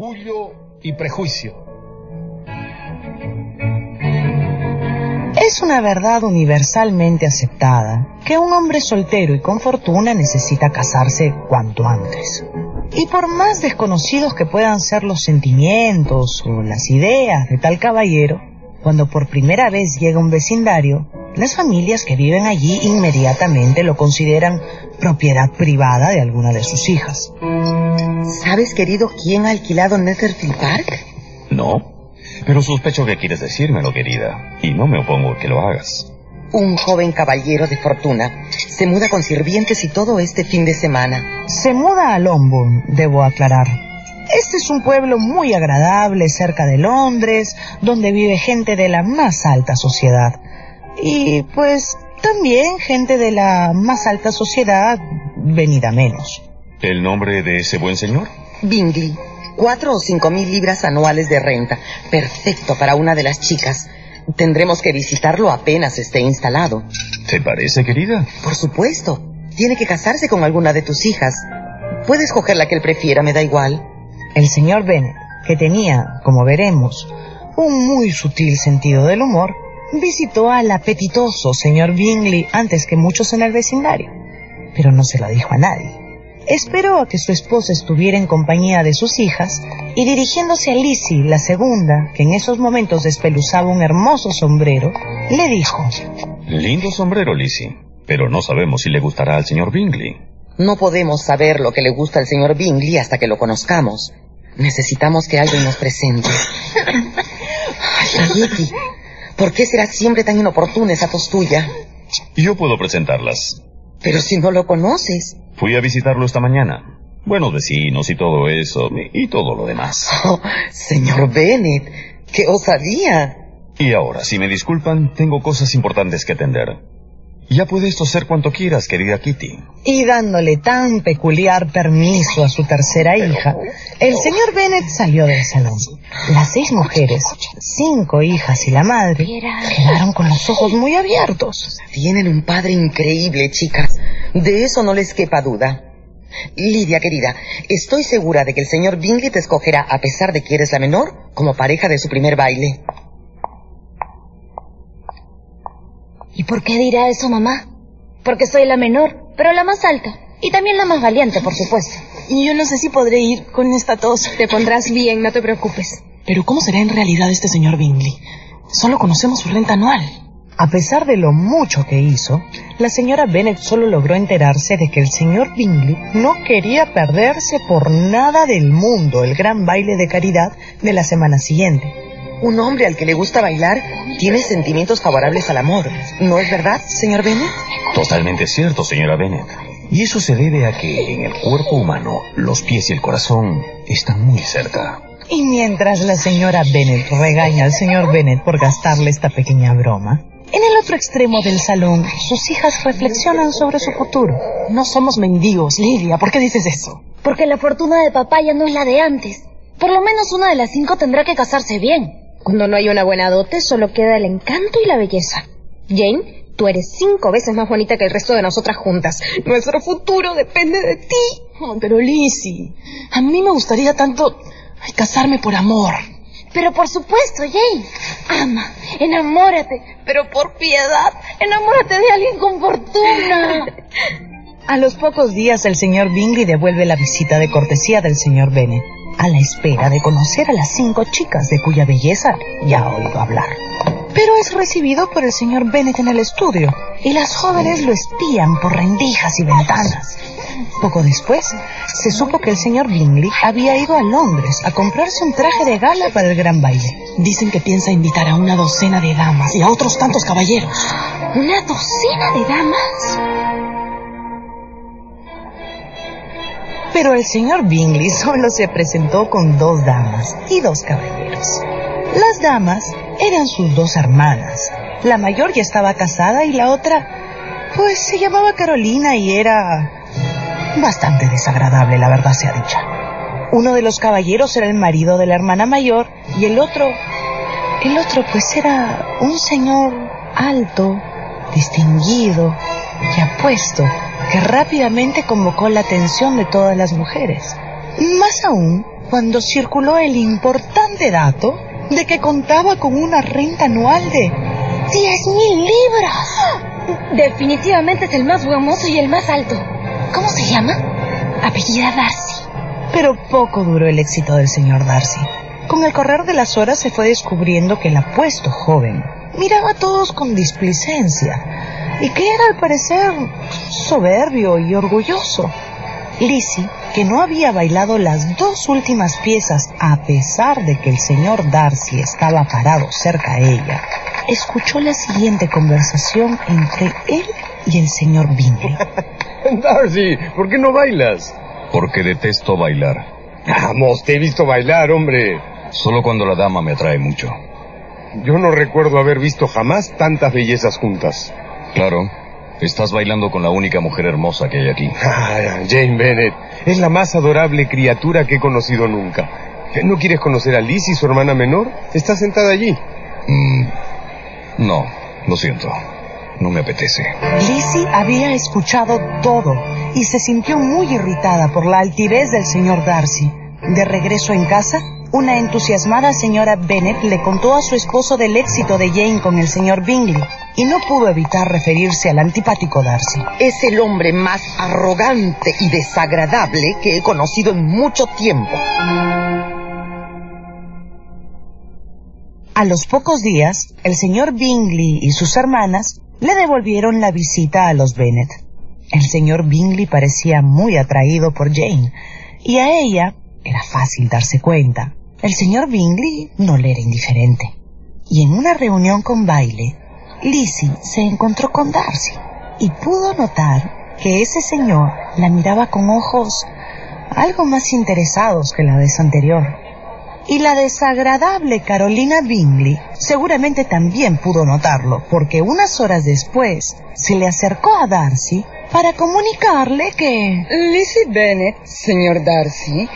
orgullo y prejuicio. Es una verdad universalmente aceptada que un hombre soltero y con fortuna necesita casarse cuanto antes. Y por más desconocidos que puedan ser los sentimientos o las ideas de tal caballero, cuando por primera vez llega a un vecindario, las familias que viven allí inmediatamente lo consideran propiedad privada de alguna de sus hijas. ¿Sabes, querido, quién ha alquilado Netherfield Park? No, pero sospecho que quieres decírmelo, querida, y no me opongo a que lo hagas. Un joven caballero de fortuna se muda con sirvientes y todo este fin de semana. Se muda a Longbourn, debo aclarar. Este es un pueblo muy agradable cerca de Londres, donde vive gente de la más alta sociedad. Y pues también gente de la más alta sociedad venida menos. ¿El nombre de ese buen señor? Bingley. 4 o 5 mil libras anuales de renta. Perfecto para una de las chicas. Tendremos que visitarlo apenas esté instalado. ¿Te parece, querida? Por supuesto. Tiene que casarse con alguna de tus hijas. Puedes coger la que él prefiera, me da igual. El señor Bennet, que tenía, como veremos, un muy sutil sentido del humor, visitó al apetitoso señor Bingley antes que muchos en el vecindario, pero no se lo dijo a nadie. Esperó a que su esposa estuviera en compañía de sus hijas y, dirigiéndose a Lizzie, la segunda, que en esos momentos despeluzaba un hermoso sombrero, le dijo: Lindo sombrero, Lizzie, pero no sabemos si le gustará al señor Bingley. No podemos saber lo que le gusta al señor Bingley hasta que lo conozcamos. Necesitamos que alguien nos presente. Ay, Yeti, ¿por qué será siempre tan inoportuna esa tos tuya? Yo puedo presentarlas. Pero si no lo conoces. Fui a visitarlo esta mañana. Buenos vecinos y todo eso, y todo lo demás. Oh, señor Bennet, ¡qué osadía! Y ahora, si me disculpan, tengo cosas importantes que atender. Ya puede esto ser cuanto quieras, querida Kitty. Y dándole tan peculiar permiso a su tercera hija, el señor Bennet salió del salón. Las 6 mujeres, 5 hijas y la madre, quedaron con los ojos muy abiertos. Tienen un padre increíble, chicas. De eso no les quepa duda. Lidia, querida, estoy segura de que el señor Bingley te escogerá, a pesar de que eres la menor, como pareja de su primer baile. ¿Y por qué dirá eso, mamá? Porque soy la menor, pero la más alta. Y también la más valiente, por supuesto. Y yo no sé si podré ir con esta tos. Te pondrás bien, no te preocupes. Pero ¿cómo será en realidad este señor Bingley? Solo conocemos su renta anual. A pesar de lo mucho que hizo, la señora Bennet solo logró enterarse de que el señor Bingley no quería perderse por nada del mundo el gran baile de caridad de la semana siguiente. Un hombre al que le gusta bailar tiene sentimientos favorables al amor. ¿No es verdad, señor Bennet? Totalmente cierto, señora Bennet. Y eso se debe a que en el cuerpo humano los pies y el corazón están muy cerca. Y mientras la señora Bennet regaña al señor Bennet por gastarle esta pequeña broma, en el otro extremo del salón, sus hijas reflexionan sobre su futuro. No somos mendigos, Lidia. ¿Por qué dices eso? Porque la fortuna de papá ya no es la de antes. Por lo menos una de las 5 tendrá que casarse bien. Cuando no hay una buena dote, solo queda el encanto y la belleza. Jane, tú eres 5 veces más bonita que el resto de nosotras juntas. Nuestro futuro depende de ti. Oh, pero Lizzie, a mí me gustaría tanto casarme por amor. Pero por supuesto, Jane. Ama, enamórate, pero por piedad, enamórate de alguien con fortuna. A los pocos días el señor Bingley devuelve la visita de cortesía del señor Bennet, a la espera de conocer a las 5 chicas de cuya belleza ya ha oído hablar. Pero es recibido por el señor Bennet en el estudio, y las jóvenes lo espían por rendijas y ventanas. Poco después, se supo que el señor Bingley había ido a Londres a comprarse un traje de gala para el gran baile. Dicen que piensa invitar a una docena de damas y a otros tantos caballeros. ¿Una docena de damas? Pero el señor Bingley solo se presentó con 2 damas y 2 caballeros. Las damas eran sus 2 hermanas. La mayor ya estaba casada y la otra, pues se llamaba Carolina y era bastante desagradable, la verdad sea dicha. Uno de los caballeros era el marido de la hermana mayor y el otro pues era un señor alto, distinguido y apuesto, que rápidamente convocó la atención de todas las mujeres. Más aún, cuando circuló el importante dato de que contaba con una renta anual de 10,000 libras. Definitivamente es el más famoso y el más alto. ¿Cómo se llama? Apellida Darcy. Pero poco duró el éxito del señor Darcy. Con el correr de las horas se fue descubriendo que el apuesto joven miraba a todos con displicencia y que era al parecer soberbio y orgulloso. Lizzie, que no había bailado las 2 últimas piezas a pesar de que el señor Darcy estaba parado cerca a ella, escuchó la siguiente conversación entre él y el señor Bingley. Darcy, ¿por qué no bailas? Porque detesto bailar. Vamos, te he visto bailar, hombre. Solo cuando la dama me atrae mucho. Yo no recuerdo haber visto jamás tantas bellezas juntas. Claro, estás bailando con la única mujer hermosa que hay aquí. Jane Bennet, es la más adorable criatura que he conocido nunca. ¿No quieres conocer a Lizzie, su hermana menor? Está sentada allí. No, lo siento. No me apetece. Lizzie había escuchado todo y se sintió muy irritada por la altivez del señor Darcy. De regreso en casa, una entusiasmada señora Bennet le contó a su esposo del éxito de Jane con el señor Bingley y no pudo evitar referirse al antipático Darcy. Es el hombre más arrogante y desagradable que he conocido en mucho tiempo. A los pocos días, el señor Bingley y sus hermanas le devolvieron la visita a los Bennet. El señor Bingley parecía muy atraído por Jane, y a ella era fácil darse cuenta. El señor Bingley no le era indiferente. Y en una reunión con baile, Lizzie se encontró con Darcy, y pudo notar que ese señor la miraba con ojos algo más interesados que la vez anterior. Y la desagradable Carolina Bingley seguramente también pudo notarlo, porque unas horas después se le acercó a Darcy para comunicarle que... Lizzie Bennet, señor Darcy,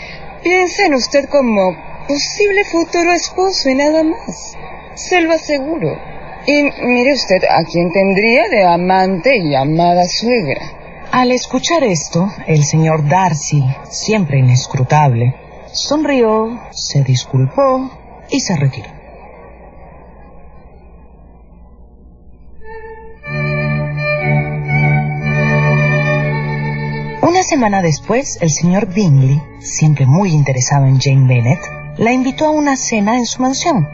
piensa en usted como posible futuro esposo y nada más. Se lo aseguro. Y mire usted a quién tendría de amante y amada suegra. Al escuchar esto, el señor Darcy, siempre inescrutable, sonrió, se disculpó y se retiró. Una semana después, el señor Bingley, siempre muy interesado en Jane Bennet, la invitó a una cena en su mansión.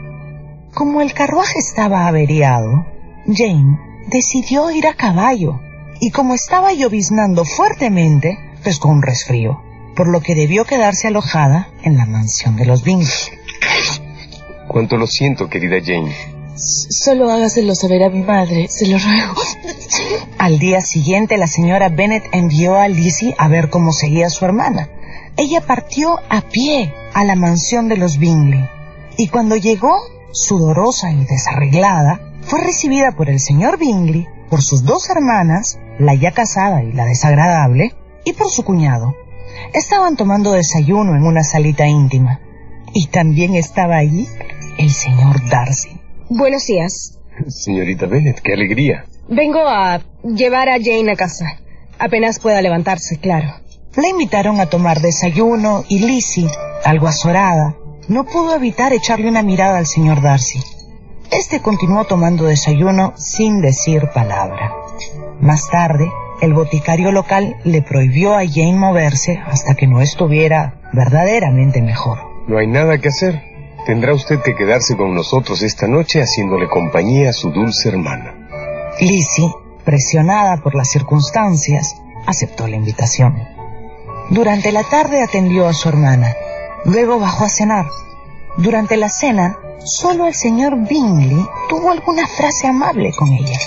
Como el carruaje estaba averiado, Jane decidió ir a caballo, y como estaba lloviznando fuertemente, pescó un resfrío, por lo que debió quedarse alojada en la mansión de los Bingley. Cuánto lo siento, querida Jane. Solo hágaselo saber a mi madre, se lo ruego. Al día siguiente, la señora Bennet envió a Lizzie a ver cómo seguía su hermana. Ella partió a pie a la mansión de los Bingley, y cuando llegó, sudorosa y desarreglada, fue recibida por el señor Bingley, por sus 2 hermanas, la ya casada y la desagradable, y por su cuñado. Estaban tomando desayuno en una salita íntima. Y también estaba allí el señor Darcy. Buenos días. Señorita Bennet, qué alegría. Vengo a llevar a Jane a casa. Apenas pueda levantarse, claro. La invitaron a tomar desayuno y Lizzie, algo azorada, no pudo evitar echarle una mirada al señor Darcy. Este continuó tomando desayuno sin decir palabra. Más tarde, el boticario local le prohibió a Jane moverse hasta que no estuviera verdaderamente mejor. No hay nada que hacer. Tendrá usted que quedarse con nosotros esta noche haciéndole compañía a su dulce hermana. Lizzie, presionada por las circunstancias, aceptó la invitación. Durante la tarde atendió a su hermana. Luego bajó a cenar. Durante la cena, solo el señor Bingley tuvo alguna frase amable con ella.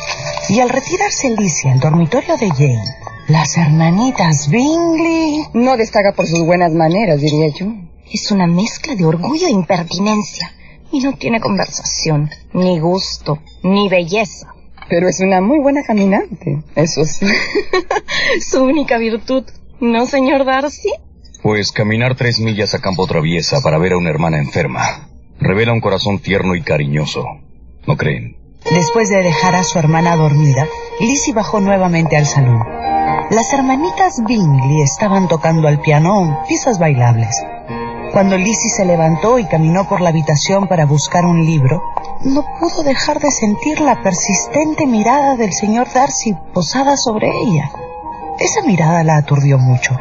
Y al retirarse Lizzie al dormitorio de Jane, las hermanitas Bingley... No destaca por sus buenas maneras, diría yo. Es una mezcla de orgullo e impertinencia. Y no tiene conversación, ni gusto, ni belleza. Pero es una muy buena caminante, eso sí. Su única virtud, ¿no, señor Darcy? Pues caminar 3 millas a campo traviesa para ver a una hermana enferma revela un corazón tierno y cariñoso, ¿no creen? Después de dejar a su hermana dormida, Lizzie bajó nuevamente al salón. Las hermanitas Bingley estaban tocando al piano piezas bailables. Cuando Lizzie se levantó y caminó por la habitación para buscar un libro, no pudo dejar de sentir la persistente mirada del señor Darcy posada sobre ella. Esa mirada la aturdió mucho.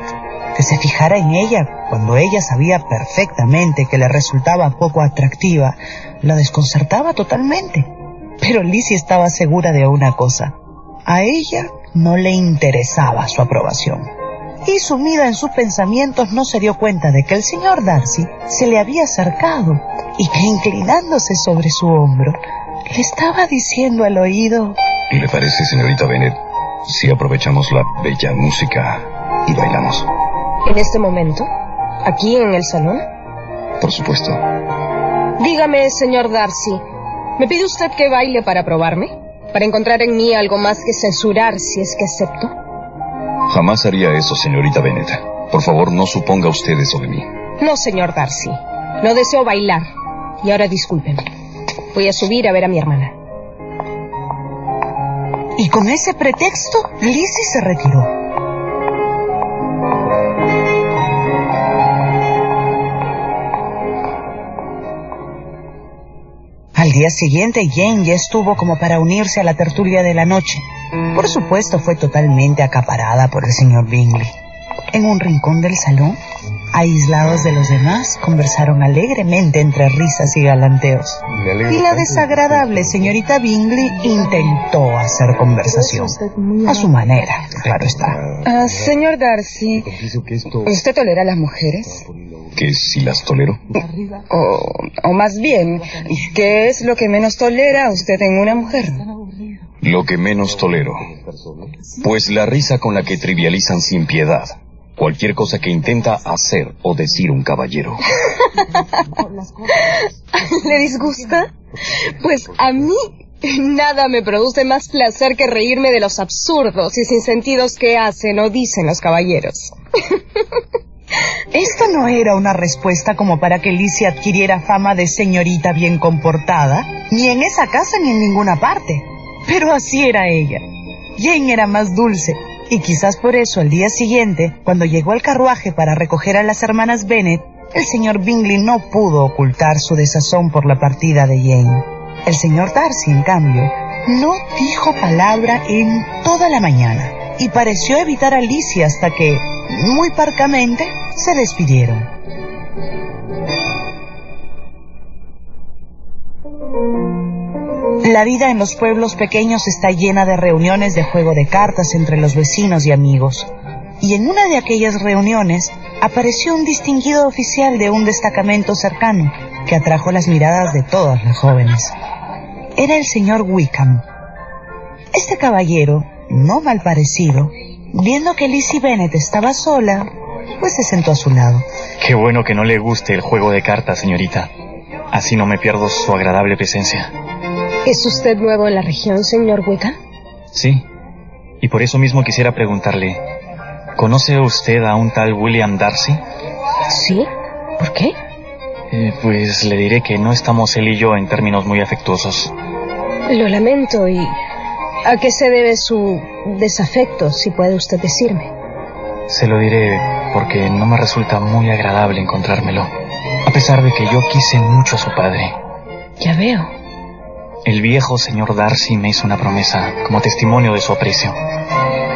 Que se fijara en ella cuando ella sabía perfectamente que le resultaba poco atractiva, la desconcertaba totalmente. Pero Lizzie estaba segura de una cosa: a ella no le interesaba su aprobación. Y sumida en sus pensamientos no se dio cuenta de que el señor Darcy se le había acercado y que, inclinándose sobre su hombro, le estaba diciendo al oído: ¿Y le parece, señorita Bennet, si aprovechamos la bella música y bailamos? ¿En este momento? ¿Aquí en el salón? Por supuesto. Dígame, señor Darcy, ¿me pide usted que baile para probarme? ¿Para encontrar en mí algo más que censurar si es que acepto? Jamás haría eso, señorita Bennet. Por favor, no suponga usted eso de mí. No, señor Darcy. No deseo bailar. Y ahora discúlpeme. Voy a subir a ver a mi hermana. Y con ese pretexto, Lizzie se retiró. Al día siguiente, Jane ya estuvo como para unirse a la tertulia de la noche. Por supuesto, fue totalmente acaparada por el señor Bingley. En un rincón del salón, aislados de los demás, conversaron alegremente entre risas y galanteos. Y la desagradable señorita Bingley intentó hacer conversación. A su manera, claro está. Señor Darcy, ¿usted tolera a las mujeres? ¿Que si las tolero? O más bien, ¿qué es lo que menos tolera usted en una mujer? Lo que menos tolero. Pues la risa con la que trivializan sin piedad cualquier cosa que intenta hacer o decir un caballero. ¿Le disgusta? Pues a mí nada me produce más placer que reírme de los absurdos y sinsentidos que hacen o dicen los caballeros. Esto no era una respuesta como para que Lizzie adquiriera fama de señorita bien comportada, ni en esa casa ni en ninguna parte. Pero así era ella. Jane era más dulce, y quizás por eso al día siguiente, cuando llegó el carruaje para recoger a las hermanas Bennet, el señor Bingley no pudo ocultar su desazón por la partida de Jane. El señor Darcy, en cambio, no dijo palabra en toda la mañana, y pareció evitar a Lizzie hasta que, muy parcamente, se despidieron. La vida en los pueblos pequeños está llena de reuniones de juego de cartas entre los vecinos y amigos. Y en una de aquellas reuniones apareció un distinguido oficial de un destacamento cercano que atrajo las miradas de todas las jóvenes. Era el señor Wickham. Este caballero, no mal parecido, viendo que Lizzie Bennet estaba sola, pues se sentó a su lado. Qué bueno que no le guste el juego de cartas, señorita. Así no me pierdo su agradable presencia. ¿Es usted nuevo en la región, señor Wickham? Sí, y por eso mismo quisiera preguntarle, ¿conoce usted a un tal William Darcy? Sí, ¿por qué? Pues le diré que no estamos él y yo en términos muy afectuosos. Lo lamento. ¿Y a qué se debe su desafecto, si puede usted decirme? Se lo diré porque no me resulta muy agradable encontrármelo, a pesar de que yo quise mucho a su padre. Ya veo. El viejo señor Darcy me hizo una promesa como testimonio de su aprecio.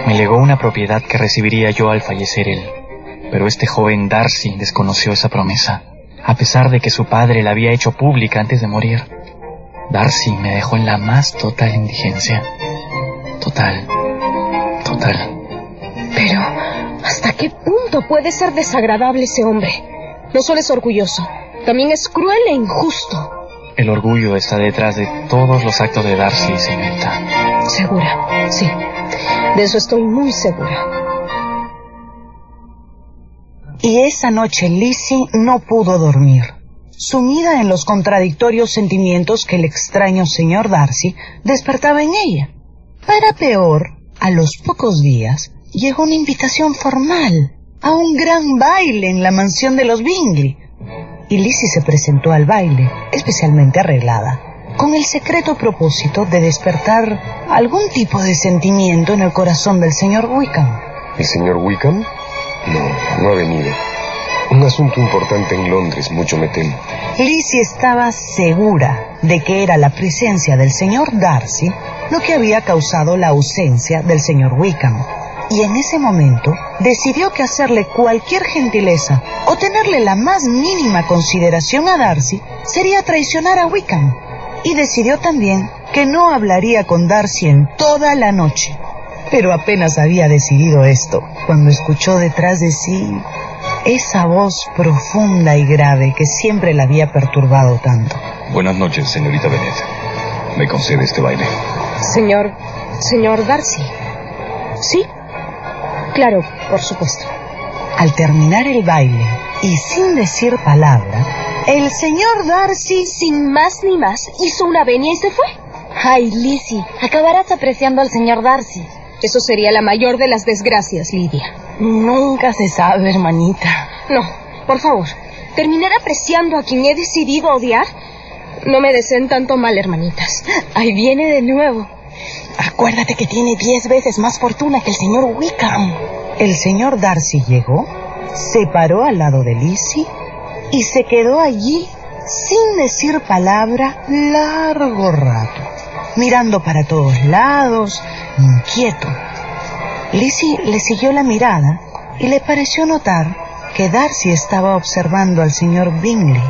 Me legó una propiedad que recibiría yo al fallecer él. Pero este joven Darcy desconoció esa promesa, a pesar de que su padre la había hecho pública antes de morir. Darcy me dejó en la más total indigencia. Total. Pero, ¿hasta qué punto puede ser desagradable ese hombre? No solo es orgulloso, también es cruel e injusto. El orgullo está detrás de todos los actos de Darcy, señorita. ¿Segura? Sí, de eso estoy muy segura. Y esa noche Lizzie no pudo dormir, sumida en los contradictorios sentimientos que el extraño señor Darcy despertaba en ella. Para peor, a los pocos días llegó una invitación formal a un gran baile en la mansión de los Bingley. Y Lizzie se presentó al baile, especialmente arreglada, con el secreto propósito de despertar algún tipo de sentimiento en el corazón del señor Wickham. ¿El señor Wickham? No ha venido. Un asunto importante en Londres, mucho me temo. Lizzie estaba segura de que era la presencia del señor Darcy lo que había causado la ausencia del señor Wickham. Y en ese momento decidió que hacerle cualquier gentileza o tenerle la más mínima consideración a Darcy sería traicionar a Wickham. Y decidió también que no hablaría con Darcy en toda la noche. Pero apenas había decidido esto cuando escuchó detrás de sí esa voz profunda y grave que siempre la había perturbado tanto. Buenas noches, señorita Bennet. ¿Me concede este baile? Señor Darcy. ¿Sí? Claro, por supuesto. Al terminar el baile, y sin decir palabra, el señor Darcy, sin más ni más, hizo una venia y se fue. Ay, Lizzie, acabarás apreciando al señor Darcy. Eso sería la mayor de las desgracias, Lidia. Nunca se sabe, hermanita. No, por favor, ¿terminar apreciando a quien he decidido odiar? No me deseen tanto mal, hermanitas. Ahí viene de nuevo. Acuérdate que tiene 10 veces más fortuna que el señor Wickham. El señor Darcy llegó, se paró al lado de Lizzie y se quedó allí sin decir palabra largo rato, mirando para todos lados, inquieto. Lizzie le siguió la mirada y le pareció notar que Darcy estaba observando al señor Bingley,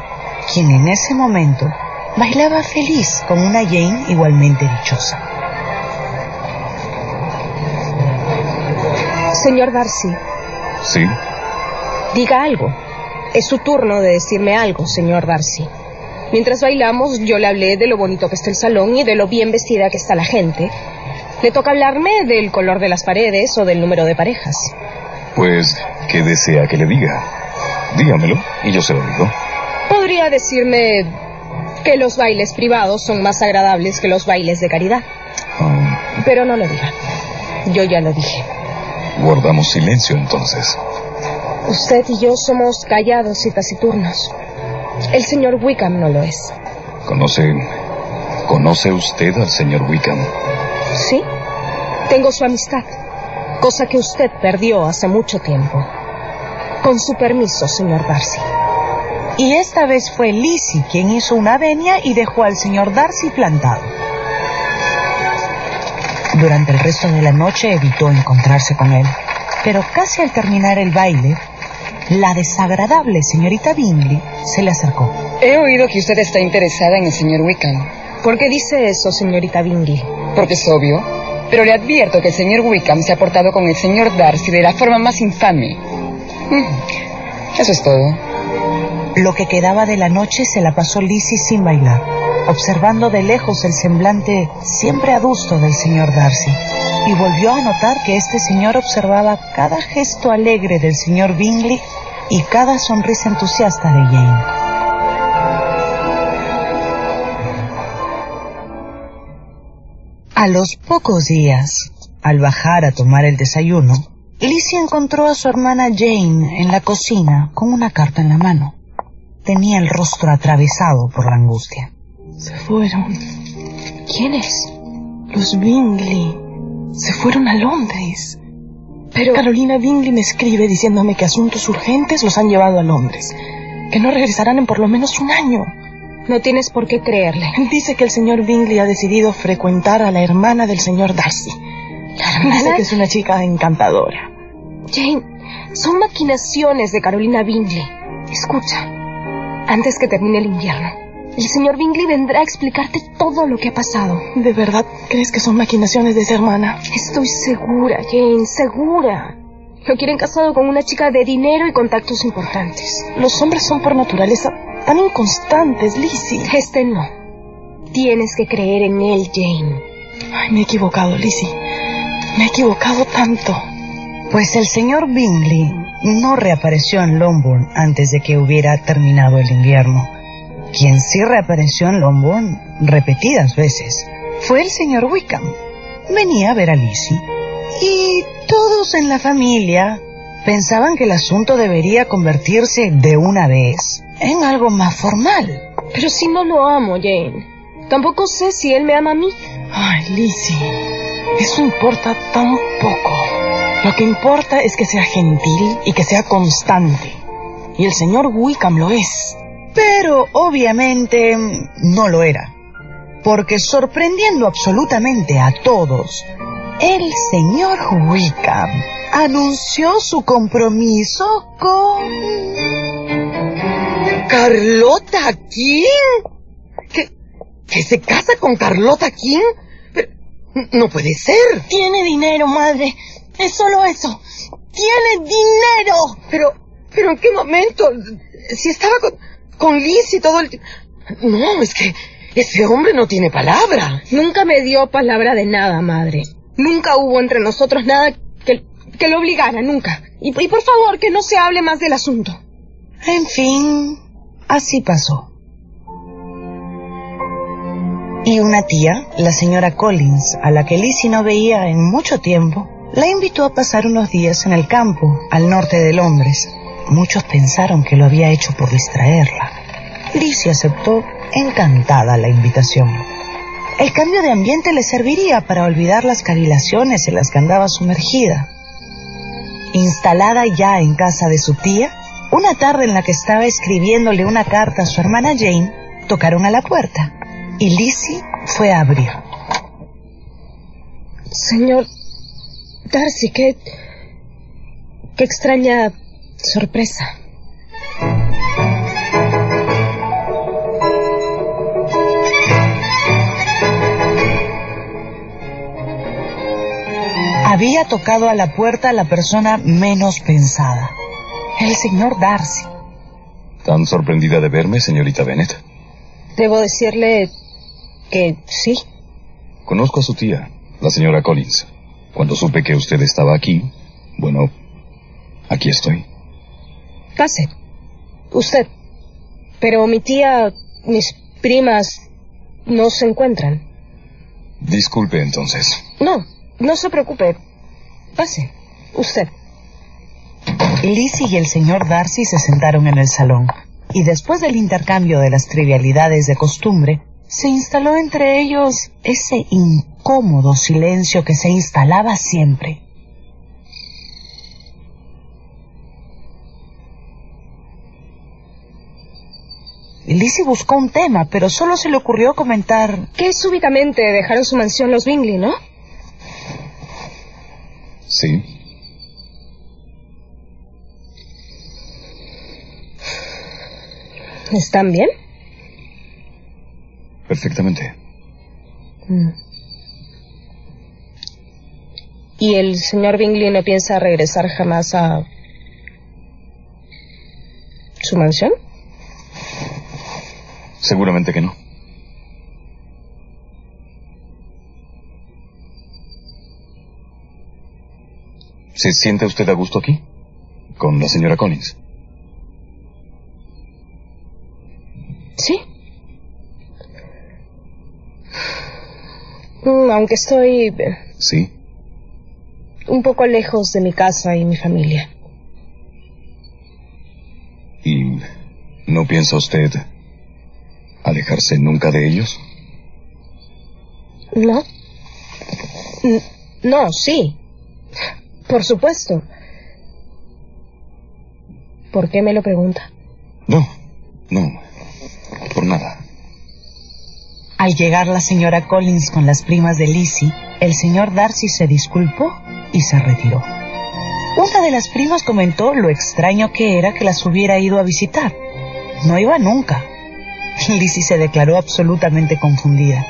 quien en ese momento bailaba feliz con una Jane igualmente dichosa. Señor Darcy. ¿Sí? Diga algo. Es su turno de decirme algo, señor Darcy. Mientras bailamos, yo le hablé de lo bonito que está el salón y de lo bien vestida que está la gente. ¿Le toca hablarme del color de las paredes o del número de parejas? Pues, ¿qué desea que le diga? Dígamelo y yo se lo digo. Podría decirme que los bailes privados son más agradables que los bailes de caridad. Pero no lo diga. Yo ya lo dije. Guardamos silencio entonces. Usted y yo somos callados y taciturnos. El señor Wickham no lo es. ¿Conoce usted al señor Wickham? Sí, tengo su amistad, cosa que usted perdió hace mucho tiempo. Con su permiso, señor Darcy. Y esta vez fue Lizzie quien hizo una venia y dejó al señor Darcy plantado. Durante el resto de la noche evitó encontrarse con él, pero casi al terminar el baile, la desagradable señorita Bingley se le acercó. He oído que usted está interesada en el señor Wickham. ¿Por qué dice eso, señorita Bingley? Porque es obvio, pero le advierto que el señor Wickham se ha portado con el señor Darcy de la forma más infame. Eso es todo. Lo que quedaba de la noche se la pasó Lizzie sin bailar, observando de lejos el semblante siempre adusto del señor Darcy, y volvió a notar que este señor observaba cada gesto alegre del señor Bingley y cada sonrisa entusiasta de Jane. A los pocos días, al bajar a tomar el desayuno, Lizzie encontró a su hermana Jane en la cocina con una carta en la mano. Tenía el rostro atravesado por la angustia. Se fueron. ¿Quiénes? Los Bingley. Se fueron a Londres. Pero... Carolina Bingley me escribe diciéndome que asuntos urgentes los han llevado a Londres. Que no regresarán en por lo menos un año. No tienes por qué creerle. Dice que el señor Bingley ha decidido frecuentar a la hermana del señor Darcy. Dice que es una chica encantadora. Jane, son maquinaciones de Carolina Bingley. Escucha, antes que termine el invierno, el señor Bingley vendrá a explicarte todo lo que ha pasado. ¿De verdad crees que son maquinaciones de esa hermana? Estoy segura, Jane, segura. Lo quieren casado con una chica de dinero y contactos importantes. Los hombres son por naturaleza tan inconstantes, Lizzie. Este no. Tienes que creer en él, Jane. Ay, me he equivocado, Lizzie. Me he equivocado tanto. Pues el señor Bingley no reapareció en Longbourn antes de que hubiera terminado el invierno. Quien sí reapareció en Longbourn repetidas veces fue el señor Wickham. Venía a ver a Lizzie y todos en la familia pensaban que el asunto debería convertirse de una vez en algo más formal. Pero si no lo amo, Jane. Tampoco sé si él me ama a mí. Ay, Lizzie, eso importa tan poco. Lo que importa es que sea gentil y que sea constante. y el señor Wickham lo es. Pero obviamente no lo era, porque sorprendiendo absolutamente a todos, el señor Wickham anunció su compromiso con... ¿Carlota King? ¿Que se casa con Carlota King? Pero no puede ser. Tiene dinero, madre. Es solo eso. ¡Tiene dinero! Pero ¿en qué momento? Si estaba con Lizzie todo el tiempo. No, es que ese hombre no tiene palabra. Nunca me dio palabra de nada, madre. Nunca hubo entre nosotros nada que lo obligara, nunca. Y por favor, que no se hable más del asunto. En fin, así pasó. Y una tía, la señora Collins, a la que Lizzie no veía en mucho tiempo, la invitó a pasar unos días en el campo, al norte de Londres. Muchos pensaron que lo había hecho por distraerla. Lizzie aceptó encantada la invitación. El cambio de ambiente le serviría para olvidar las cavilaciones en las que andaba sumergida. Instalada ya en casa de su tía, una tarde en la que estaba escribiéndole una carta a su hermana Jane, tocaron a la puerta y Lizzie fue a abrir. Señor Darcy, qué extraña sorpresa. Había tocado a la puerta la persona menos pensada, el señor Darcy. ¿Tan sorprendida de verme, señorita Bennet? Debo decirle que sí. Conozco a su tía, la señora Collins. Cuando supe que usted estaba aquí, bueno, aquí estoy. Pase. Usted. Pero mi tía, mis primas, no se encuentran. Disculpe, entonces. No se preocupe. Pase. Usted. Lizzie y el señor Darcy se sentaron en el salón, y después del intercambio de las trivialidades de costumbre, se instaló entre ellos ese incómodo silencio que se instalaba siempre. Lizzie buscó un tema, pero solo se le ocurrió comentar... Que súbitamente dejaron su mansión los Bingley, ¿no? Sí. ¿Están bien? Perfectamente. ¿Y el señor Bingley no piensa regresar jamás a su mansión? Seguramente que no. ¿Se siente usted a gusto aquí? ¿Con la señora Collins? Sí. Aunque estoy... Sí. Un poco lejos de mi casa y mi familia. ¿Y no piensa usted alejarse nunca de ellos? ¿No? No, sí. Por supuesto. ¿Por qué me lo pregunta? No, por nada. Al llegar la señora Collins con las primas de Lizzie, el señor Darcy se disculpó y se retiró. Una de las primas comentó lo extraño que era que las hubiera ido a visitar. No iba nunca. Lizzie se declaró absolutamente confundida.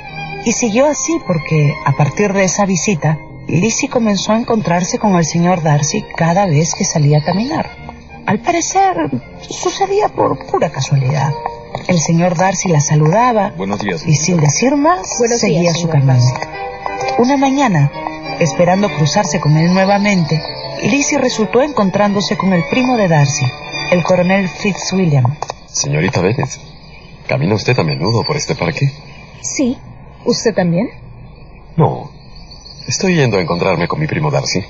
Y siguió así porque, a partir de esa visita, Lizzie comenzó a encontrarse con el señor Darcy cada vez que salía a caminar. Al parecer, sucedía por pura casualidad. El señor Darcy la saludaba. Buenos días. Y sin decir más, seguía su camino. Una mañana, esperando cruzarse con él nuevamente, Lizzie resultó encontrándose con el primo de Darcy, el coronel Fitzwilliam. Señorita Bennet, ¿camina usted a menudo por este parque? Sí. ¿Usted también? No. Estoy yendo a encontrarme con mi primo Darcy.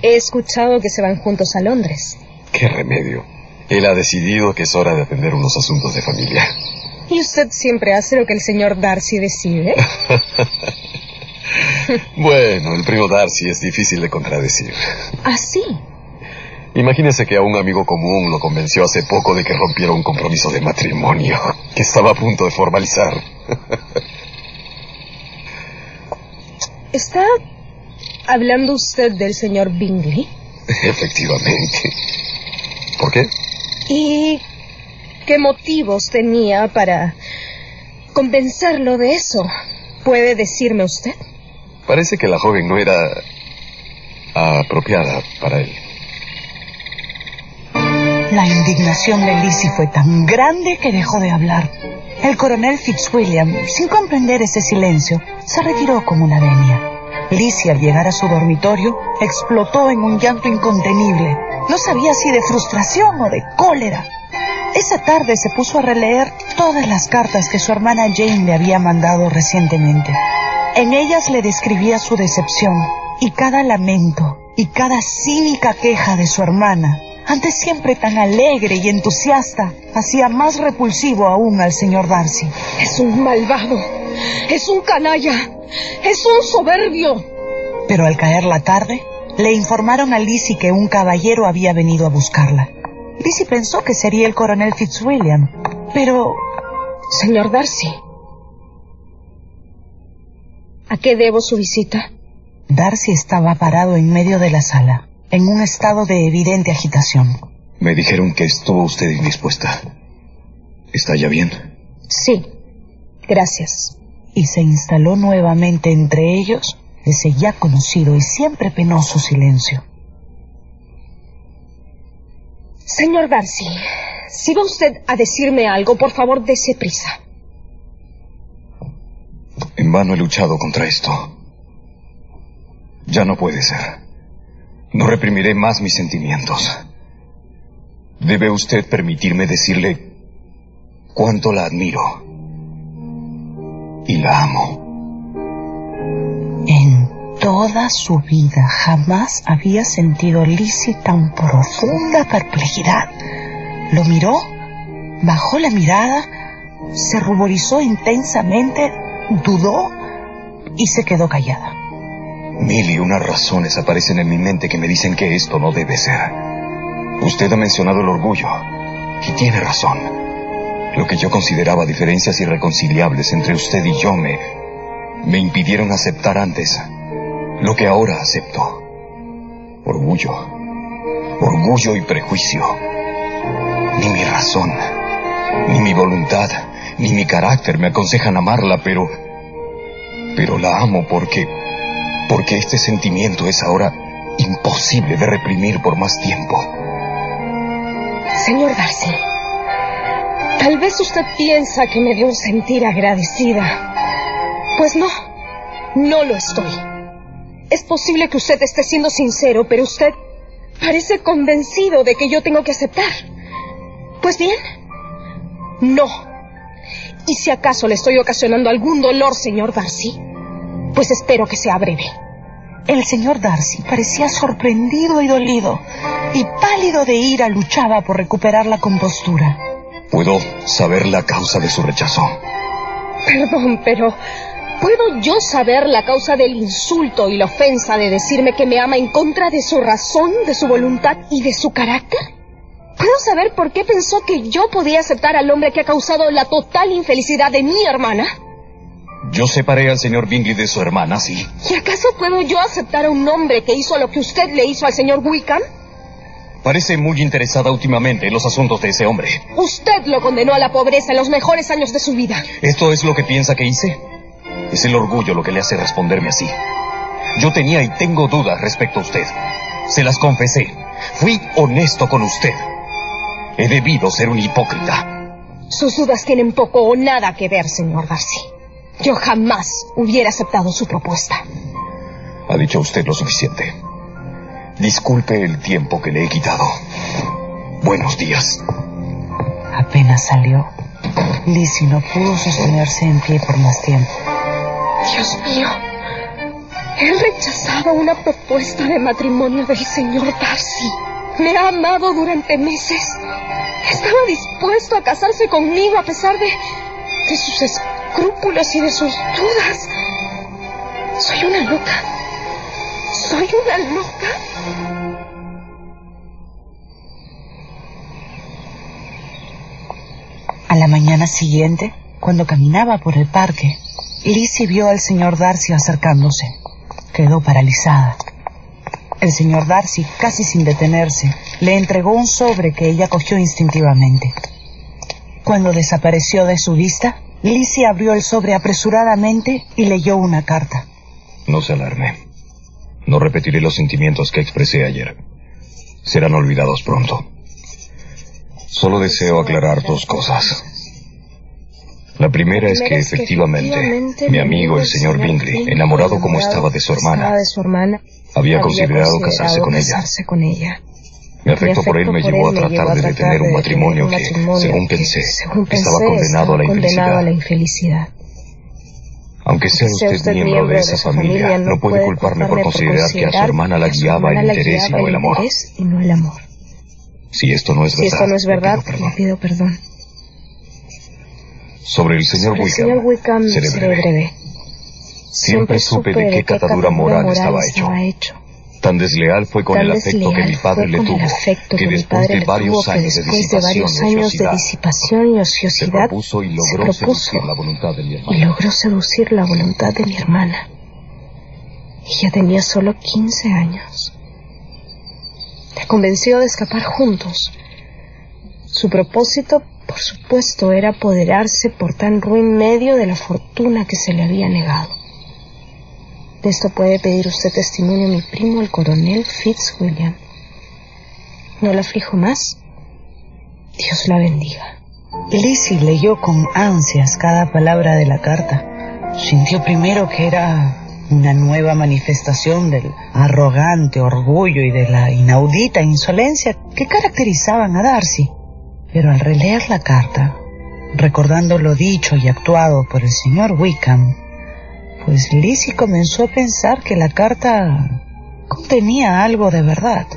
He escuchado que se van juntos a Londres. ¡Qué remedio! Él ha decidido que es hora de atender unos asuntos de familia. ¿Y usted siempre hace lo que el señor Darcy decide? Bueno, el primo Darcy es difícil de contradecir. ¿Ah, sí? Imagínese que a un amigo común lo convenció hace poco de que rompiera un compromiso de matrimonio que estaba a punto de formalizar. ¿Está hablando usted del señor Bingley? Efectivamente. ¿Por qué? ¿Y qué motivos tenía para convencerlo de eso? ¿Puede decirme usted? Parece que la joven no era apropiada para él. La indignación de Lizzie fue tan grande que dejó de hablar. El coronel Fitzwilliam, sin comprender ese silencio, se retiró como una venia. Lizzie, al llegar a su dormitorio, explotó en un llanto incontenible. No sabía si de frustración o de cólera. Esa tarde se puso a releer todas las cartas que su hermana Jane le había mandado recientemente. En ellas le describía su decepción y cada lamento y cada cínica queja de su hermana, antes siempre tan alegre y entusiasta, hacía más repulsivo aún al señor Darcy. Es un malvado, es un canalla, es un soberbio. Pero al caer la tarde, le informaron a Lizzie que un caballero había venido a buscarla. Lizzie pensó que sería el coronel Fitzwilliam, pero... Señor Darcy, ¿a qué debo su visita? Darcy estaba parado en medio de la sala, en un estado de evidente agitación. Me dijeron que estuvo usted indispuesta. ¿Está ya bien? Sí, gracias. Y se instaló nuevamente entre ellos ese ya conocido y siempre penoso silencio. Señor Darcy, si va usted a decirme algo, por favor, dése prisa. En vano he luchado contra esto. Ya no puede ser. No reprimiré más mis sentimientos. Debe usted permitirme decirle cuánto la admiro y la amo. En toda su vida jamás había sentido Lizzie tan profunda perplejidad. Lo miró, bajó la mirada, se ruborizó intensamente, dudó y se quedó callada. Mil y unas razones aparecen en mi mente que me dicen que esto no debe ser. Usted ha mencionado el orgullo, y tiene razón. Lo que yo consideraba diferencias irreconciliables entre usted y yo me impidieron aceptar antes lo que ahora acepto. Orgullo y prejuicio. Ni mi razón, ni mi voluntad, ni mi carácter me aconsejan amarla, pero la amo porque este sentimiento es ahora imposible de reprimir por más tiempo. Señor Darcy, tal vez usted piensa que me debo sentir agradecida. Pues no lo estoy. Es posible que usted esté siendo sincero, pero usted parece convencido de que yo tengo que aceptar. Pues bien, no. Y si acaso le estoy ocasionando algún dolor, señor Darcy, pues espero que sea breve. El señor Darcy parecía sorprendido y dolido, y pálido de ira luchaba por recuperar la compostura. ¿Puedo saber la causa de su rechazo? Perdón, pero ¿puedo yo saber la causa del insulto y la ofensa de decirme que me ama en contra de su razón, de su voluntad y de su carácter? ¿Puedo saber por qué pensó que yo podía aceptar al hombre que ha causado la total infelicidad de mi hermana? Yo separé al señor Bingley de su hermana, sí. ¿Y acaso puedo yo aceptar a un hombre que hizo lo que usted le hizo al señor Wickham? Parece muy interesada últimamente en los asuntos de ese hombre. Usted lo condenó a la pobreza en los mejores años de su vida. ¿Esto es lo que piensa que hice? Es el orgullo lo que le hace responderme así. Yo tenía y tengo dudas respecto a usted. Se las confesé. Fui honesto con usted. He debido ser un hipócrita. Sus dudas tienen poco o nada que ver, señor Darcy. Yo jamás hubiera aceptado su propuesta. Ha dicho usted lo suficiente. Disculpe el tiempo que le he quitado. Buenos días. Apenas salió, Lizzie no pudo sostenerse en pie por más tiempo. Dios mío, he rechazado una propuesta de matrimonio del señor Darcy. Me ha amado durante meses. Estaba dispuesto a casarse conmigo a pesar de sus escrúpulos y de sus dudas. Soy una loca. mañana siguiente, cuando caminaba por el parque, Lizzie vio al señor Darcy acercándose. Quedó paralizada. El señor Darcy, casi sin detenerse, le entregó un sobre que ella cogió instintivamente. Cuando desapareció de su vista, Lizzie abrió el sobre apresuradamente y leyó una carta. No se alarme. No repetiré los sentimientos que expresé ayer. Serán olvidados pronto. Solo deseo aclarar dos cosas. La primera es que efectivamente mi amigo el señor Bingley, enamorado como estaba de su hermana, había considerado casarse con ella. Mi afecto por él me llevó a tratar de detener un matrimonio que, según pensé, estaba condenado a la infelicidad. Aunque sea usted miembro de esa familia, no puede culparme por considerar que a su hermana la guiaba el interés y no el amor. Si esto no es verdad, le pido perdón. Sobre el señor Wickham, seré breve. Siempre supe de qué catadura moral estaba hecho. Tan desleal fue con el afecto que mi padre le tuvo, que después de varios años de disipación y ociosidad, se propuso y logró seducir la voluntad de mi hermana. Ella tenía solo 15 años. La convenció de escapar juntos. Su propósito, por supuesto, era apoderarse por tan ruin medio de la fortuna que se le había negado. De esto puede pedir usted testimonio mi primo, el coronel Fitzwilliam. No la aflijo más. Dios la bendiga. Lizzie leyó con ansias cada palabra de la carta. Sintió primero que era una nueva manifestación del arrogante orgullo y de la inaudita insolencia que caracterizaban a Darcy. Pero al releer la carta, recordando lo dicho y actuado por el señor Wickham, pues Lizzie comenzó a pensar que la carta contenía algo de verdad.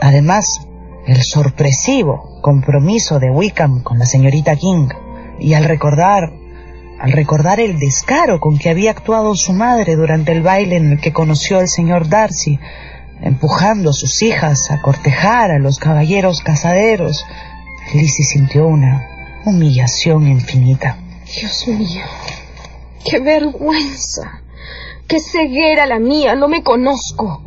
Además, el sorpresivo compromiso de Wickham con la señorita King, y al recordar el descaro con que había actuado su madre durante el baile en el que conoció al señor Darcy, empujando a sus hijas a cortejar a los caballeros casaderos, Lizzie sintió una humillación infinita. Dios mío, ¡qué vergüenza! ¡Qué ceguera la mía! ¡No me conozco!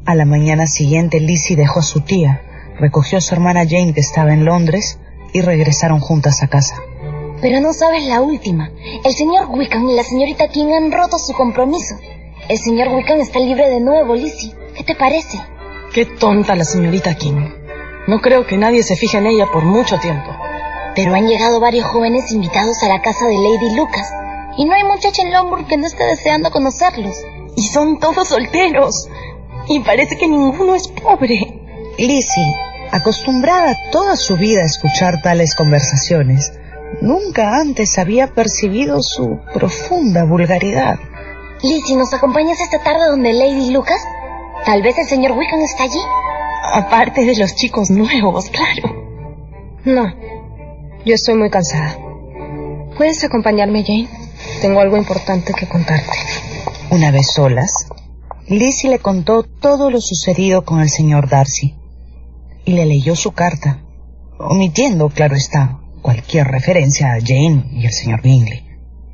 A la mañana siguiente, Lizzie dejó a su tía, recogió a su hermana Jane, que estaba en Londres, y regresaron juntas a casa. Pero no sabes la última. El señor Wickham y la señorita King han roto su compromiso. El señor Wickham está libre de nuevo, Lizzie. ¿Qué te parece? Qué tonta la señorita King. No creo que nadie se fije en ella por mucho tiempo. Pero han llegado varios jóvenes invitados a la casa de Lady Lucas. Y no hay muchacha en Longbourn que no esté deseando conocerlos. Y son todos solteros. Y parece que ninguno es pobre. Lizzie, acostumbrada toda su vida a escuchar tales conversaciones, nunca antes había percibido su profunda vulgaridad. Lizzie, ¿nos acompañas esta tarde donde Lady Lucas? Tal vez el señor Wickham está allí. Aparte de los chicos nuevos, claro. No, yo estoy muy cansada. ¿Puedes acompañarme, Jane? Tengo algo importante que contarte. Una vez solas, Lizzie le contó todo lo sucedido con el señor Darcy y le leyó su carta, omitiendo, claro está, cualquier referencia a Jane y el señor Bingley.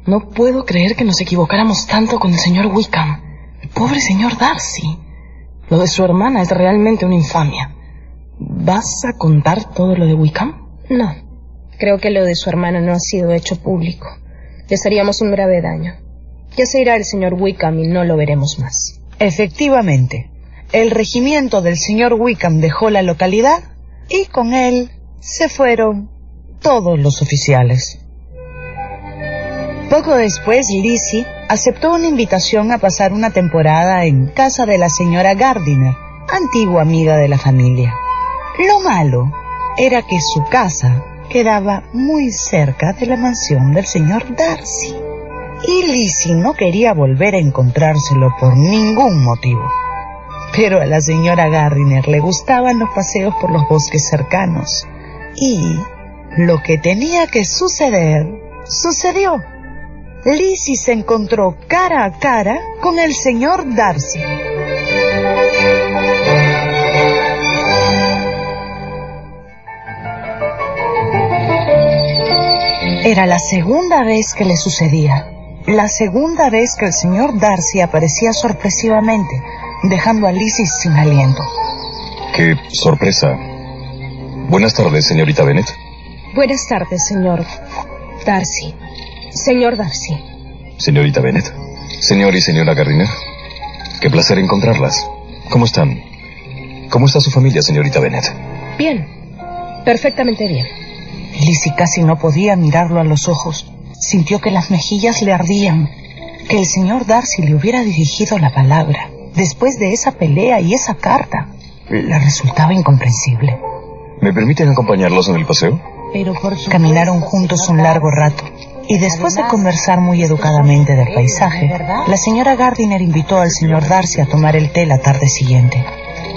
No puedo creer que nos equivocáramos tanto con el señor Wickham. El pobre señor Darcy. Lo de su hermana es realmente una infamia. ¿Vas a contar todo lo de Wickham? No, creo que lo de su hermana no ha sido hecho público. Les haríamos un grave daño. Ya se irá el señor Wickham y no lo veremos más. Efectivamente, el regimiento del señor Wickham dejó la localidad y con él se fueron todos los oficiales. Poco después, Lizzie aceptó una invitación a pasar una temporada en casa de la señora Gardiner, antigua amiga de la familia. Lo malo era que su casa quedaba muy cerca de la mansión del señor Darcy, y Lizzie no quería volver a encontrárselo por ningún motivo. Pero a la señora Gardiner le gustaban los paseos por los bosques cercanos, y lo que tenía que suceder, sucedió. Lizzie se encontró cara a cara con el señor Darcy. Era la segunda vez que le sucedía. La segunda vez que el señor Darcy aparecía sorpresivamente, dejando a Lizzie sin aliento. ¡Qué sorpresa! Buenas tardes, señorita Bennet. Buenas tardes, señor Darcy. Señor Darcy. Señorita Bennet. Señor y señora Gardiner. Qué placer encontrarlas. ¿Cómo están? ¿Cómo está su familia, señorita Bennet? Bien. Perfectamente bien. Lizzie casi no podía mirarlo a los ojos. Sintió que las mejillas le ardían. Que el señor Darcy le hubiera dirigido la palabra después de esa pelea y esa carta le resultaba incomprensible. ¿Me permiten acompañarlos en el paseo? Pero caminaron juntos un largo rato. Y después de conversar muy educadamente del paisaje, la señora Gardiner invitó al señor Darcy a tomar el té la tarde siguiente.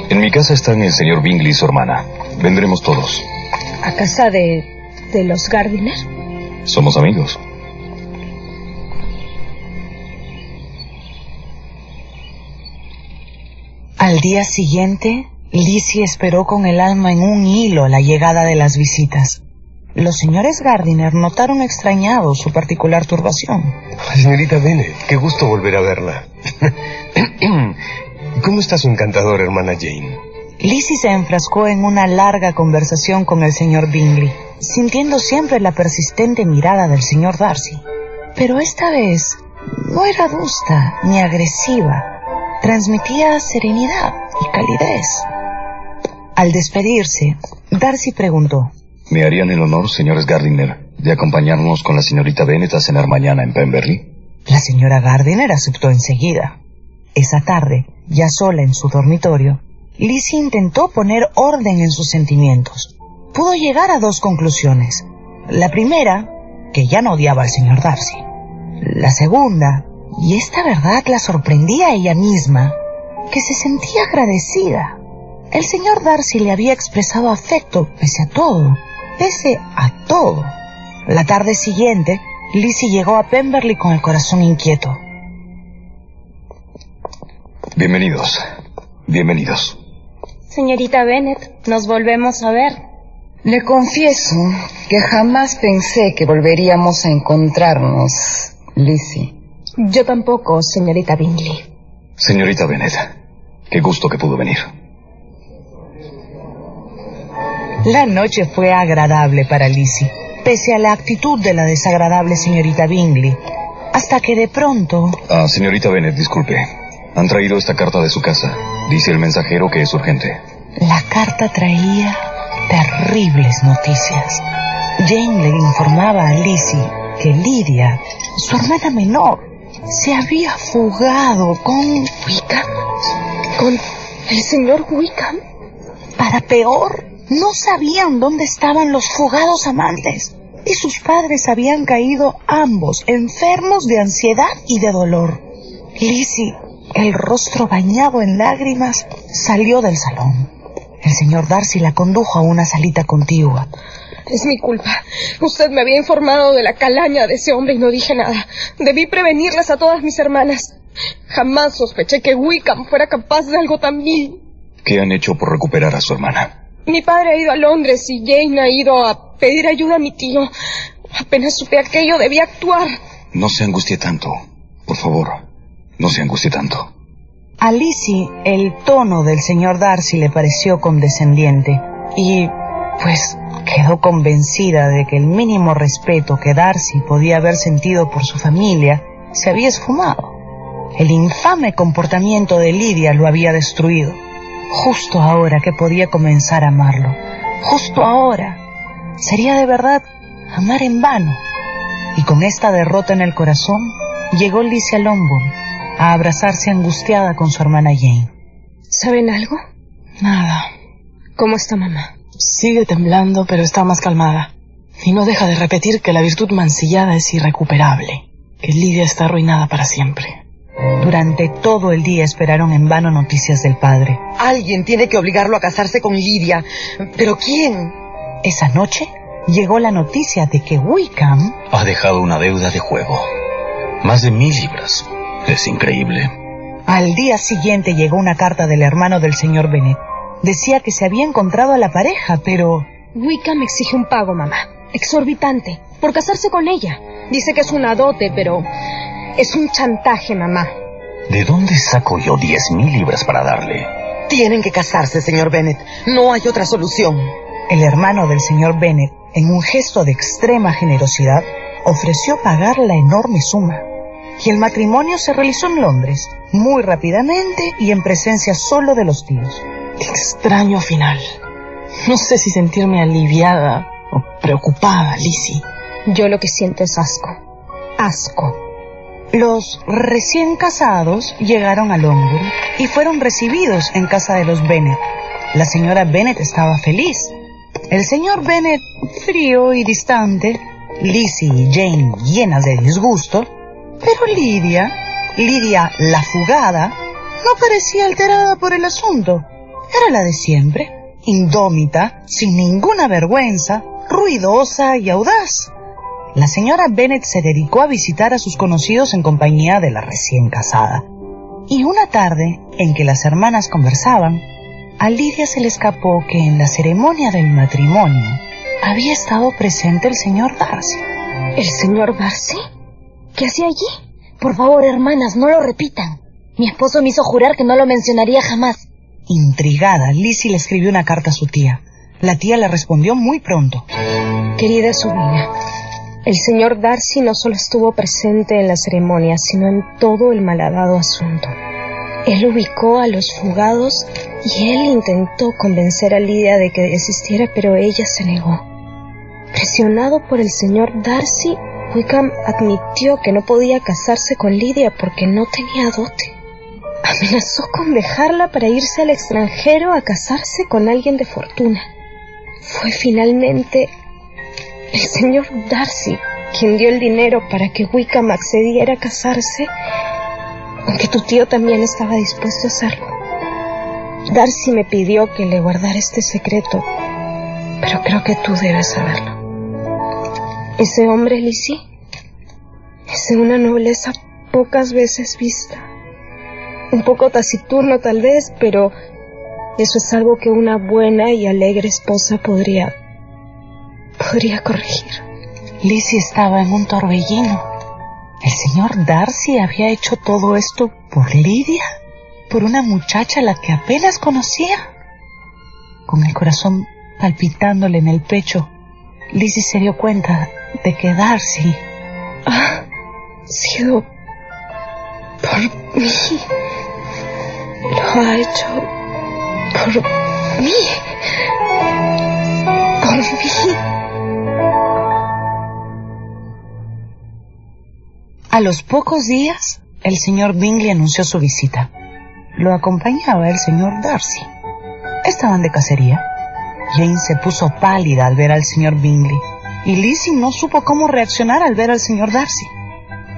En mi casa están el señor Bingley y su hermana. Vendremos todos. ¿A casa de los Gardiner? Somos amigos. Al día siguiente, Lizzie esperó con el alma en un hilo la llegada de las visitas. Los señores Gardiner notaron extrañados su particular turbación. Señorita Bennet, qué gusto volver a verla. ¿Cómo está su encantadora hermana Jane? Lizzie se enfrascó en una larga conversación con el señor Bingley, sintiendo siempre la persistente mirada del señor Darcy. Pero esta vez no era adusta ni agresiva. Transmitía serenidad y calidez. Al despedirse, Darcy preguntó: ¿Me harían el honor, señores Gardiner, de acompañarnos con la señorita Bennet a cenar mañana en Pemberley? La señora Gardiner aceptó enseguida. Esa tarde, ya sola en su dormitorio, Lizzie intentó poner orden en sus sentimientos. Pudo llegar a dos conclusiones. La primera, que ya no odiaba al señor Darcy. La segunda, y esta verdad la sorprendía a ella misma, que se sentía agradecida. El señor Darcy le había expresado afecto pese a todo. Pese a todo. La tarde siguiente, Lizzie llegó a Pemberley con el corazón inquieto. Bienvenidos. Bienvenidos. Señorita Bennet, nos volvemos a ver. Le confieso que jamás pensé que volveríamos a encontrarnos, Lizzie. Yo tampoco, señorita Bingley. Señorita Bennet, qué gusto que pudo venir. La noche fue agradable para Lizzie, pese a la actitud de la desagradable señorita Bingley, hasta que de pronto... Señorita Bennet, disculpe. Han traído esta carta de su casa. Dice el mensajero que es urgente. La carta traía terribles noticias. Jane le informaba a Lizzie que Lydia, su hermana menor, se había fugado con Wickham. ¿Con el señor Wickham? Para peor, no sabían dónde estaban los fugados amantes. Y sus padres habían caído ambos enfermos de ansiedad y de dolor. Lizzie, el rostro bañado en lágrimas, salió del salón. El señor Darcy la condujo a una salita contigua. Es mi culpa. Usted me había informado de la calaña de ese hombre y no dije nada. Debí prevenirlas a todas mis hermanas. Jamás sospeché que Wickham fuera capaz de algo tan vil. ¿Qué han hecho por recuperar a su hermana? Mi padre ha ido a Londres y Jane ha ido a pedir ayuda a mi tío. Apenas supe aquello, debí actuar. No se angustie tanto. Por favor, no se angustie tanto. A Lizzie, el tono del señor Darcy le pareció condescendiente y, pues, quedó convencida de que el mínimo respeto que Darcy podía haber sentido por su familia se había esfumado. El infame comportamiento de Lydia lo había destruido. Justo ahora que podía comenzar a amarlo. Justo ahora. Sería de verdad amar en vano. Y con esta derrota en el corazón, llegó Lizzie a Longbourn a abrazarse angustiada con su hermana Jane. ¿Saben algo? Nada. ¿Cómo está mamá? Sigue temblando, pero está más calmada. Y no deja de repetir que la virtud mancillada es irrecuperable, que Lydia está arruinada para siempre. Durante todo el día esperaron en vano noticias del padre. Alguien tiene que obligarlo a casarse con Lydia. ¿Pero quién? Esa noche llegó la noticia de que Wickham ha dejado una deuda de juego. Más de 1000 libras. Es increíble. Al día siguiente llegó una carta del hermano del señor Bennet. Decía que se había encontrado a la pareja, pero... Wickham exige un pago, mamá. Exorbitante. por casarse con ella. Dice que es una dote, pero es un chantaje, mamá. ¿De dónde saco yo 10,000 libras para darle? Tienen que casarse, señor Bennet. No hay otra solución. El hermano del señor Bennet, en un gesto de extrema generosidad, ofreció pagar la enorme suma. Y el matrimonio se realizó en Londres, muy rápidamente y en presencia solo de los tíos. Extraño final. No sé si sentirme aliviada o preocupada, Lizzie. Yo lo que siento es asco. Asco. Los recién casados llegaron a Longwood y fueron recibidos en casa de los Bennet. La señora Bennet estaba feliz. El señor Bennet, frío y distante. Lizzie y Jane, llenas de disgusto. Pero Lydia la fugada, no parecía alterada por el asunto. Era la de siempre, indómita, sin ninguna vergüenza, ruidosa y audaz. La señora Bennet se dedicó a visitar a sus conocidos en compañía de la recién casada. Y una tarde, en que las hermanas conversaban, a Lydia se le escapó que en la ceremonia del matrimonio había estado presente el señor Darcy. ¿El señor Darcy? ¿Qué hacía allí? Por favor, hermanas, no lo repitan. Mi esposo me hizo jurar que no lo mencionaría jamás. Intrigada, Lizzie le escribió una carta a su tía. La tía le respondió muy pronto. Querida sobrina, el señor Darcy no solo estuvo presente en la ceremonia, sino en todo el malhadado asunto. Él ubicó a los fugados y él intentó convencer a Lydia de que desistiera, pero ella se negó. Presionado por el señor Darcy, Wickham admitió que no podía casarse con Lydia porque no tenía dote. Amenazó con dejarla para irse al extranjero a casarse con alguien de fortuna. Fue finalmente el señor Darcy quien dio el dinero para que Wickham accediera a casarse, aunque tu tío también estaba dispuesto a hacerlo. Darcy me pidió que le guardara este secreto, pero creo que tú debes saberlo. Ese hombre, Lizzie, es de una nobleza pocas veces vista. Un poco taciturno tal vez, pero eso es algo que una buena y alegre esposa podría corregir. Lizzie estaba en un torbellino. ¿El señor Darcy había hecho todo esto por Lydia? ¿Por una muchacha a la que apenas conocía? Con el corazón palpitándole en el pecho, Lizzie se dio cuenta de que Darcy ha sido por mí. Lo ha hecho por mí. Por mí. A los pocos días, el señor Bingley anunció su visita. Lo acompañaba el señor Darcy. Estaban de cacería. Jane se puso pálida al ver al señor Bingley, y Lizzie no supo cómo reaccionar al ver al señor Darcy.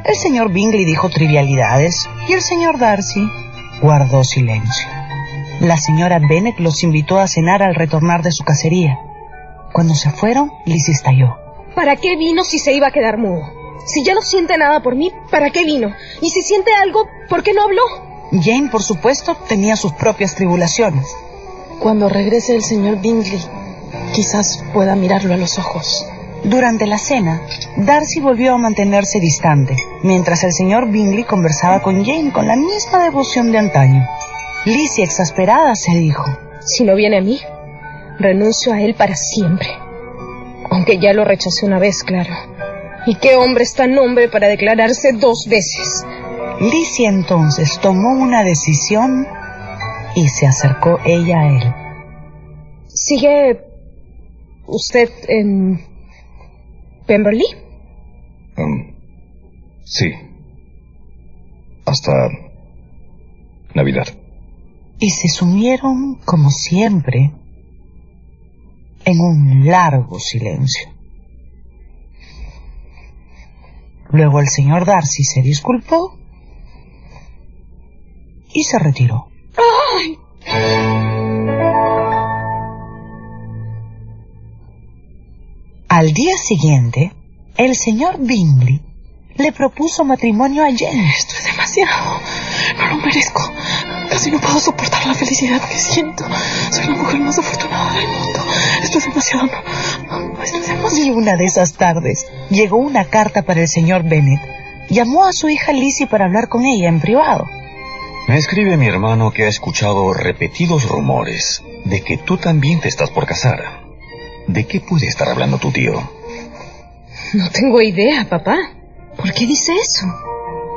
El señor Bingley dijo trivialidades, y el señor Darcy guardó silencio. La señora Bennet los invitó a cenar al retornar de su cacería. Cuando se fueron, Lizzie estalló. ¿Para qué vino si se iba a quedar mudo? Si ya no siente nada por mí, ¿para qué vino? Y si siente algo, ¿por qué no habló? Jane, por supuesto, tenía sus propias tribulaciones. Cuando regrese el señor Bingley, quizás pueda mirarlo a los ojos. Durante la cena, Darcy volvió a mantenerse distante, mientras el señor Bingley conversaba con Jane con la misma devoción de antaño. Lizzie, exasperada, se dijo: si no viene a mí, renuncio a él para siempre. Aunque ya lo rechacé una vez, claro. ¿Y qué hombre es tan hombre para declararse 2 veces? Lizzie entonces tomó una decisión y se acercó ella a él. ¿Sigue usted en Pemberley? Sí. Hasta Navidad. Y se sumieron, como siempre, en un largo silencio. Luego el señor Darcy se disculpó y se retiró. ¡Ay! Al día siguiente, el señor Bingley le propuso matrimonio a Jane. Esto es demasiado. No lo merezco. Casi no puedo soportar la felicidad que siento. Soy la mujer más afortunada del mundo. Esto es demasiado. No, esto es demasiado. Y una de esas tardes, llegó una carta para el señor Bennet. Llamó a su hija Lizzie para hablar con ella en privado. Me escribe mi hermano que ha escuchado repetidos rumores de que tú también te estás por casar. ¿De qué puede estar hablando tu tío? No tengo idea, papá. ¿Por qué dice eso?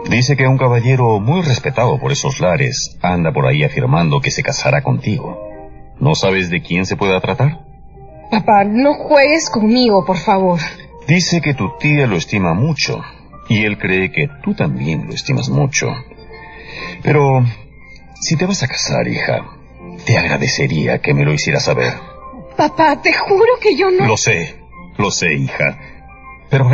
Dice que un caballero muy respetado por esos lares anda por ahí afirmando que se casará contigo. ¿No sabes de quién se pueda tratar? Papá, no juegues conmigo, por favor. Dice que tu tía lo estima mucho, y él cree que tú también lo estimas mucho. Pero, si te vas a casar, hija, te agradecería que me lo hicieras saber. Papá, te juro que yo no... Lo sé, hija. Pero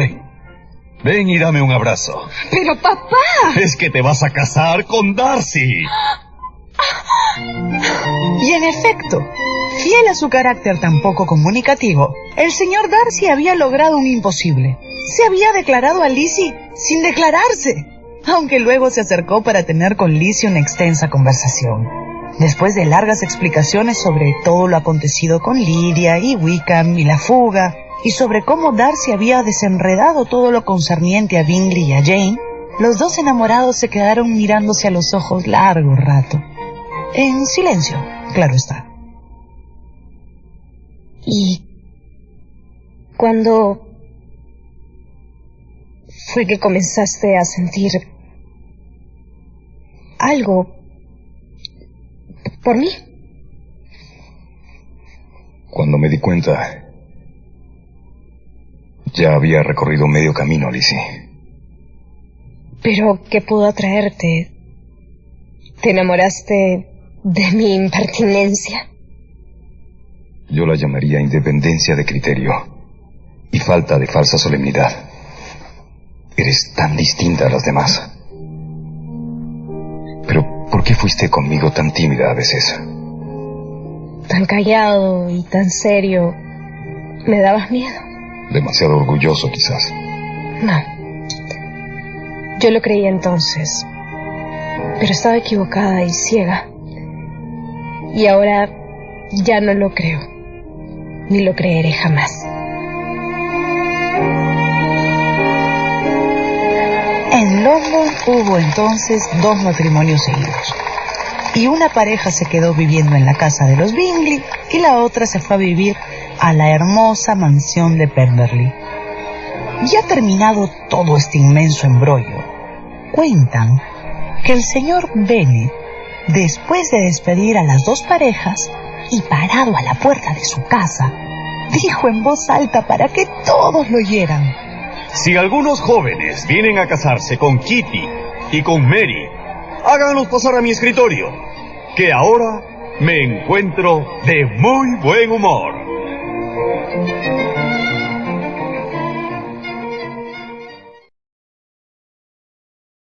ven y dame un abrazo. Pero, papá... Es que te vas a casar con Darcy. Y en efecto, fiel a su carácter tan poco comunicativo, el señor Darcy había logrado un imposible. Se había declarado a Lizzie sin declararse, aunque luego se acercó para tener con Lizzie una extensa conversación. Después de largas explicaciones sobre todo lo acontecido con Lydia y Wickham y la fuga, y sobre cómo Darcy había desenredado todo lo concerniente a Bingley y a Jane, los dos enamorados se quedaron mirándose a los ojos largo rato. En silencio, claro está. ¿Y cuándo fue que comenzaste a sentir algo por mí? Cuando me di cuenta, ya había recorrido medio camino, Lizzie. ¿Pero qué pudo atraerte? ¿Te enamoraste de mi impertinencia? Yo la llamaría independencia de criterio y falta de falsa solemnidad. Eres tan distinta a las demás. Pero, ¿por qué fuiste conmigo tan tímida a veces? Tan callado y tan serio. ¿Me dabas miedo? Demasiado orgulloso, quizás. No. Yo lo creía entonces. Pero estaba equivocada y ciega. Y ahora ya no lo creo. Ni lo creeré jamás. En London hubo entonces 2 matrimonios seguidos. Y una pareja se quedó viviendo en la casa de los Bingley y la otra se fue a vivir a la hermosa mansión de Pemberley. Ya terminado todo este inmenso embrollo, cuentan que el señor Bennet, después de despedir a las 2 parejas y parado a la puerta de su casa, dijo en voz alta para que todos lo oyeran: Si algunos jóvenes vienen a casarse con Kitty y con Mary, háganlos pasar a mi escritorio, que ahora me encuentro de muy buen humor.